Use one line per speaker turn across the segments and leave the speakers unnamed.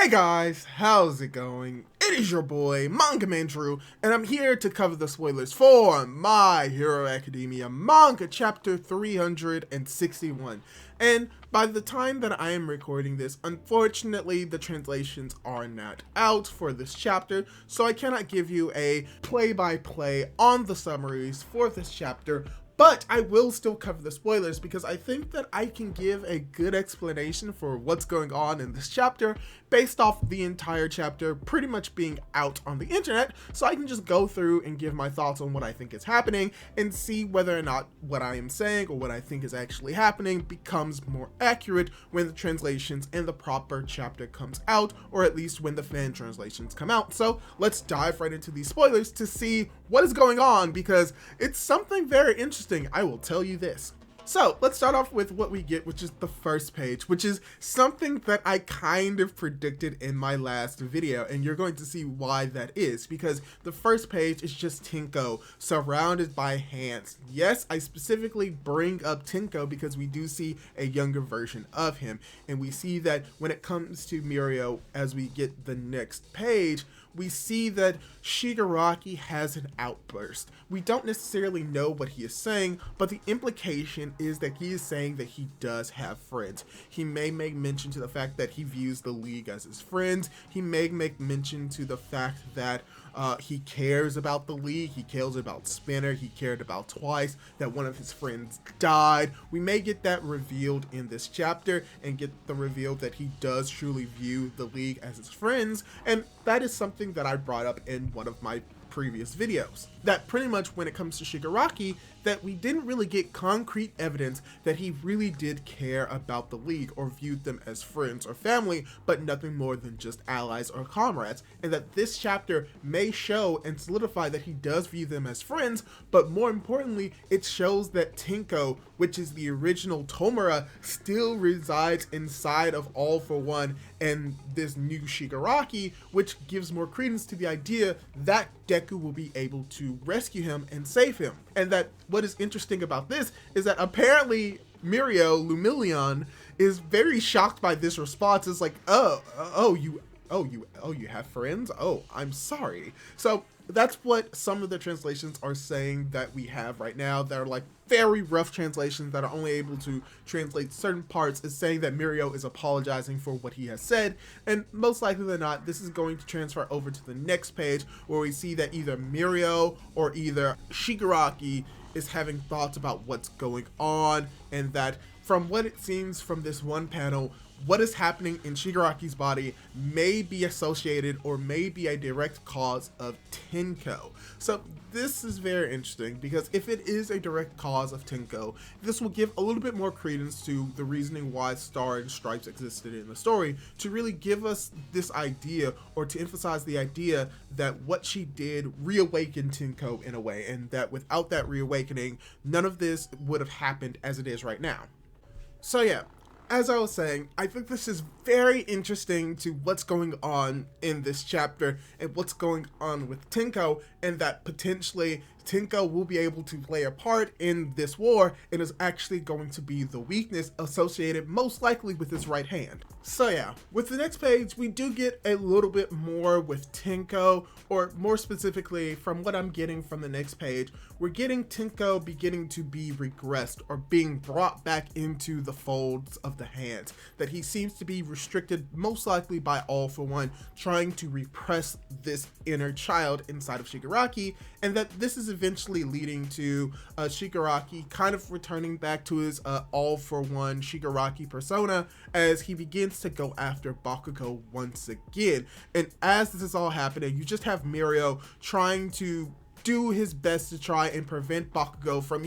Hey guys, how's it going? It is your boy, Manga Man Drew, and I'm here to cover the spoilers for My Hero Academia Manga Chapter 361. And by the time that I am recording this, unfortunately, the translations are not out for this chapter, so I cannot give you a play-by-play on the summaries for this chapter. But I will still cover the spoilers because I think that I can give a good explanation for what's going on in this chapter based off the entire chapter pretty much being out on the internet, so I can just go through and give my thoughts on what I think is happening and see whether or not what I am saying or what I think is actually happening becomes more accurate when the translations and the proper chapter comes out, or at least when the fan translations come out. So let's dive right into these spoilers to see what is going on, because it's something very interesting, I will tell you this. So let's start off with what we get, which is the first page, which is something that I kind of predicted in my last video, and you're going to see why that is, because the first page is just Tenko surrounded by hands. Yes, I specifically bring up Tenko because we do see a younger version of him, and we see that when it comes to Mirio, as we get the next page, we see that Shigaraki has an outburst. We don't necessarily know what he is saying, but the implication is that he is saying that he does have friends. He may make mention to the fact that he views the League as his friends. He may make mention to the fact that he cares about the League. He cares about Spinner. He cared about Twice, that one of his friends died. We may get that revealed in this chapter and get the reveal that he does truly view the League as his friends, and that is something that I brought up in one of my previous videos. That pretty much when it comes to Shigaraki, that we didn't really get concrete evidence that he really did care about the League or viewed them as friends or family, but nothing more than just allies or comrades, and that this chapter may show and solidify that he does view them as friends, but more importantly, it shows that Tenko, which is the original CHIMERA, still resides inside of All for One and this new Shigaraki, which gives more credence to the idea that Deku will be able to rescue him and save him. And that what is interesting about this is that apparently Mirio Lumillion is very shocked by this response. It's like, you have friends? Oh, I'm sorry. So that's what some of the translations are saying that we have right now that are like very rough translations that are only able to translate certain parts, is saying that Mirio is apologizing for what he has said, and most likely than not, this is going to transfer over to the next page where we see that either Mirio or either Shigaraki is having thoughts about what's going on, and that from what it seems from this one panel, what is happening in Shigaraki's body may be associated or may be a direct cause of Tenko. So this is very interesting, because if it is a direct cause of Tenko, this will give a little bit more credence to the reasoning why Star and Stripes existed in the story, to really give us this idea, or to emphasize the idea that what she did reawakened Tenko in a way, and that without that reawakening, none of this would have happened as it is right now. So yeah, as I was saying, I think this is very interesting to what's going on in this chapter and what's going on with Tenko, and that potentially Tenko will be able to play a part in this war and is actually going to be the weakness associated most likely with his right hand. So yeah, with the next page, we do get a little bit more with Tenko, or more specifically from what I'm getting from the next page, we're getting Tenko beginning to be regressed or being brought back into the folds of the hands, that he seems to be restricted most likely by All for One, trying to repress this inner child inside of Shigaraki, and that this is eventually leading to Shigaraki kind of returning back to his All for One Shigaraki persona as he begins to go after Bakugou once again. And as this is all happening, you just have Mirio trying to do his best to try and prevent Bakugou from,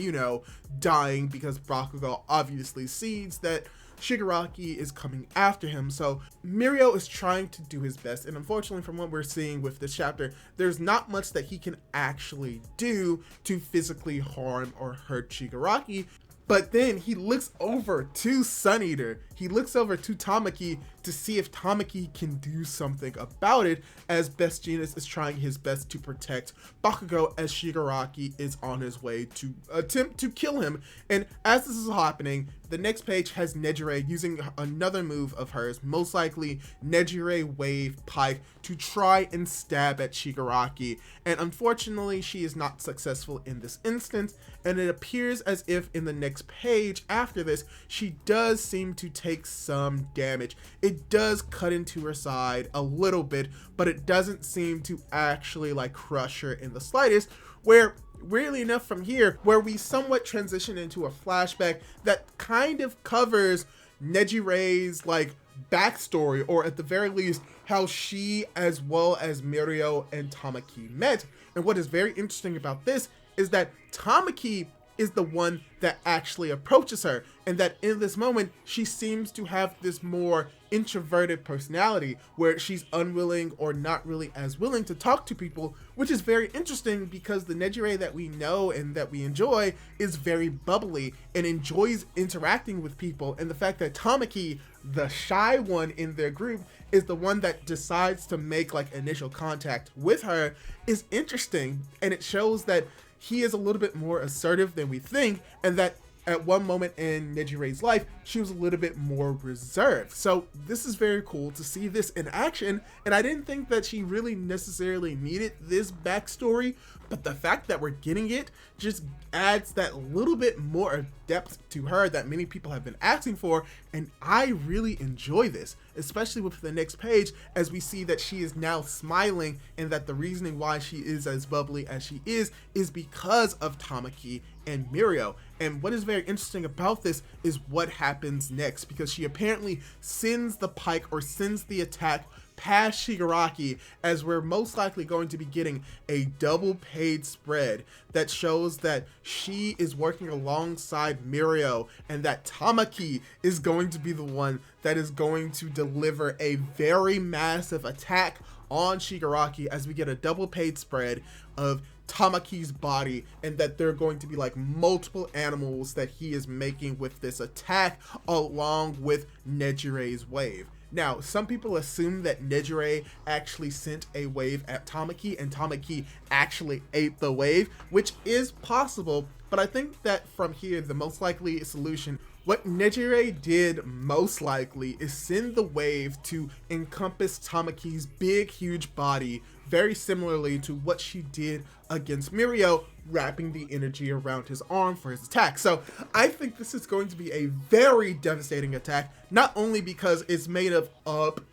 dying, because Bakugou obviously sees that Shigaraki is coming after him. So Mirio is trying to do his best, and unfortunately from what we're seeing with this chapter, there's not much that he can actually do to physically harm or hurt Shigaraki. But then he looks over to Sun Eater he looks over to Tamaki to see if Tamaki can do something about it, as Best Jeanist is trying his best to protect Bakugou as Shigaraki is on his way to attempt to kill him. And as this is happening, the next page has Nejire using another move of hers, most likely Nejire Wave Pike, to try and stab at Shigaraki. And unfortunately, she is not successful in this instance, and it appears as if in the next page after this, she does seem to take some damage. It does cut into her side a little bit, but it doesn't seem to actually like crush her in the slightest, where weirdly enough from here, where we somewhat transition into a flashback that kind of covers Nejire's like backstory, or at the very least how she as well as Mirio and Tamaki met. And what is very interesting about this is that Tamaki is the one that actually approaches her, and that in this moment she seems to have this more introverted personality where she's unwilling or not really as willing to talk to people, which is very interesting because the Nejire that we know and that we enjoy is very bubbly and enjoys interacting with people. And the fact that Tamaki, the shy one in their group, is the one that decides to make like initial contact with her is interesting, and it shows that he is a little bit more assertive than we think, and that at one moment in Nejire's life, she was a little bit more reserved. So this is very cool to see this in action, and I didn't think that she really necessarily needed this backstory, but the fact that we're getting it just adds that little bit more depth to her that many people have been asking for, and I really enjoy this, especially with the next page as we see that she is now smiling, and that the reasoning why she is as bubbly as she is because of Tamaki and Mirio. And what is very interesting about this is what happens next, because she apparently sends the pike or sends the attack past Shigaraki, as we're most likely going to be getting a double page spread that shows that she is working alongside Mirio, and that Tamaki is going to be the one that is going to deliver a very massive attack on Shigaraki, as we get a double page spread of Tamaki's body, and that there are going to be like multiple animals that he is making with this attack along with Nejire's wave. Now, some people assume that Nejire actually sent a wave at Tamaki and Tamaki actually ate the wave, which is possible, but I think that from here, the most likely solution, what Nejire did most likely is send the wave to encompass Tamaki's big, huge body, very similarly to what she did against Mirio, wrapping the energy around his arm for his attack. So I think this is going to be a very devastating attack, not only because it's made up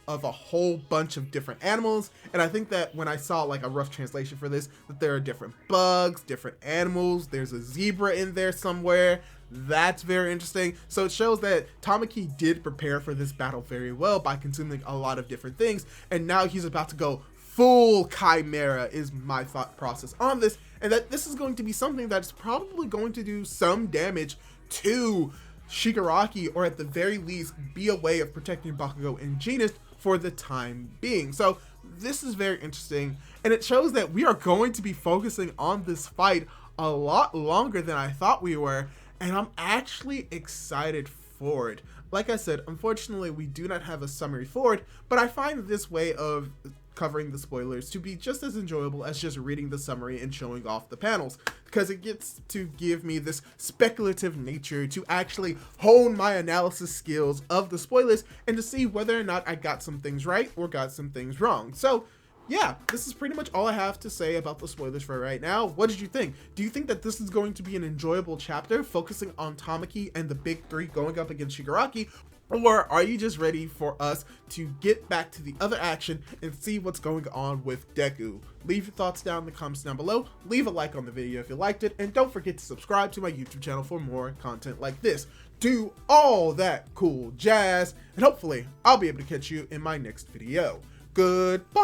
of a whole bunch of different animals, and I think that when I saw like a rough translation for this, that there are different bugs, different animals, there's a zebra in there somewhere. That's very interesting. So it shows that Tamaki did prepare for this battle very well by consuming a lot of different things, and now he's about to go full chimera is my thought process on this, and that this is going to be something that's probably going to do some damage to Shigaraki, or at the very least be a way of protecting Bakugou and Jeanist for the time being. So this is very interesting, and it shows that we are going to be focusing on this fight a lot longer than I thought we were, and I'm actually excited for it. Like I said, unfortunately we do not have a summary for it, but I find this way of covering the spoilers to be just as enjoyable as just reading the summary and showing off the panels, because it gets to give me this speculative nature to actually hone my analysis skills of the spoilers and to see whether or not I got some things right or got some things wrong. So yeah, this is pretty much all I have to say about the spoilers for right now. What did you think? Do you think that this is going to be an enjoyable chapter focusing on Tamaki and the big three going up against Shigaraki? Or are you just ready for us to get back to the other action and see what's going on with Deku? Leave your thoughts down in the comments down below. Leave a like on the video if you liked it. And don't forget to subscribe to my YouTube channel for more content like this. Do all that cool jazz. And hopefully I'll be able to catch you in my next video. Goodbye.